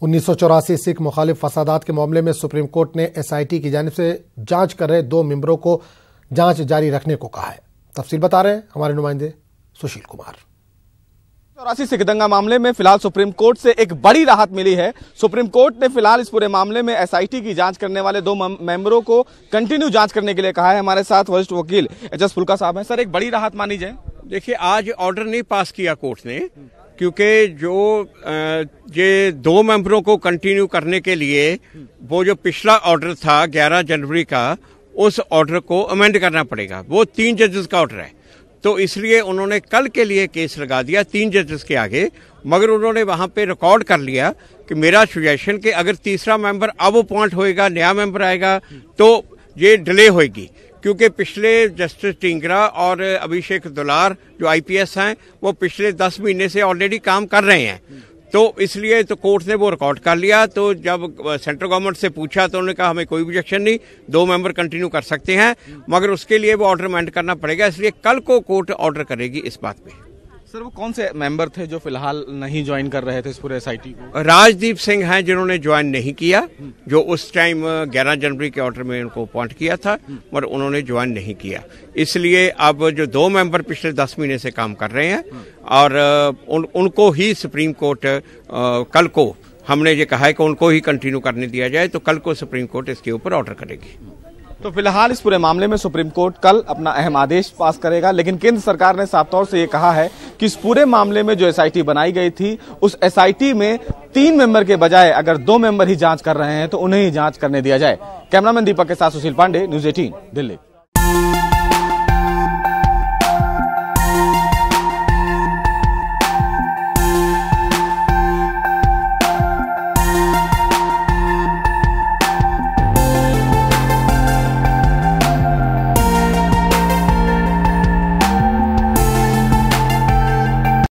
1984 सिख मुखालिफ फसादात के मामले में सुप्रीम कोर्ट ने एसआईटी की जानिब से जांच कर रहे 2 मेंबरों को जांच जारी रखने को कहा है। तफसील बता रहे हैं हमारे नुमाइंदे सुशील कुमार। 84 सिख दंगा मामले में फिलहाल सुप्रीम कोर्ट से एक बड़ी राहत मिली है। सुप्रीम कोर्ट ने फिलहाल इस पूरे मामले में एसआईटी की जांच करने वाले 2 मेंबरों को कंटिन्यू जांच करने के लिए कहा है। हमारे साथ वरिष्ठ वकील एच.एस. फुल्का साहब हैं। सर, एक बड़ी राहत मानी जाए। देखिए, आज ऑर्डर नहीं पास किया कोर्ट ने, क्योंकि जो ये 2 मेंबरों को कंटिन्यू करने के लिए वो जो पिछला ऑर्डर था 11 जनवरी का, उस ऑर्डर को अमेंड करना पड़ेगा। वो 3 जजेस का ऑर्डर है, तो इसलिए उन्होंने कल के लिए केस लगा दिया 3 जजेस के आगे। मगर उन्होंने वहां पे रिकॉर्ड कर लिया कि मेरा सजेशन कि अगर तीसरा मेंबर अब अपॉइंट होएगा, नया मेंबर आएगा, तो ये डिले होएगी, क्योंकि पिछले जस्टिस टिंगरा और अभिषेक दुलार जो आईपीएस हैं वो पिछले 10 महीने से ऑलरेडी काम कर रहे हैं। तो इसलिए तो कोर्ट ने वो रिकॉर्ड कर लिया। तो जब सेंट्रल गवर्नमेंट से पूछा तो उन्होंने कहा हमें कोई ऑब्जेक्शन नहीं, 2 मेंबर कंटिन्यू कर सकते हैं, मगर उसके लिए वो ऑर्डर अमेंड करना पड़ेगा। इसलिए कल को कोर्ट ऑर्डर करेगी इस बात पे। सर, वो कौन से मेंबर थे जो फिलहाल नहीं ज्वाइन कर रहे थे इस पूरे एसआईटी को? राजदीप सिंह हैं जिन्होंने ज्वाइन नहीं किया, जो उस टाइम 11 जनवरी के ऑर्डर में उनको अपॉइंट किया था, पर उन्होंने ज्वाइन नहीं किया। इसलिए अब जो 2 मेंबर पिछले 10 महीने से काम कर रहे हैं और उनको ही सुप्रीम कोर्ट कल को, हमने ये कहा है कि उनको ही कंटिन्यू करने दिया जाए, तो कल को सुप्रीम कोर्ट इसके ऊपर ऑर्डर करेगी। तो फिलहाल इस पूरे मामले में सुप्रीम कोर्ट कल अपना अहम आदेश पास करेगा, लेकिन केंद्र सरकार ने साफ तौर से ये कहा है कि इस पूरे मामले में जो एसआईटी बनाई गई थी, उस एसआईटी में 3 मेंबर के बजाय अगर 2 मेंबर ही जांच कर रहे हैं तो उन्हें ही जांच करने दिया जाए। कैमरामैन दीपक के साथ सुशील पांडे, न्यूज़ 18, दिल्ली।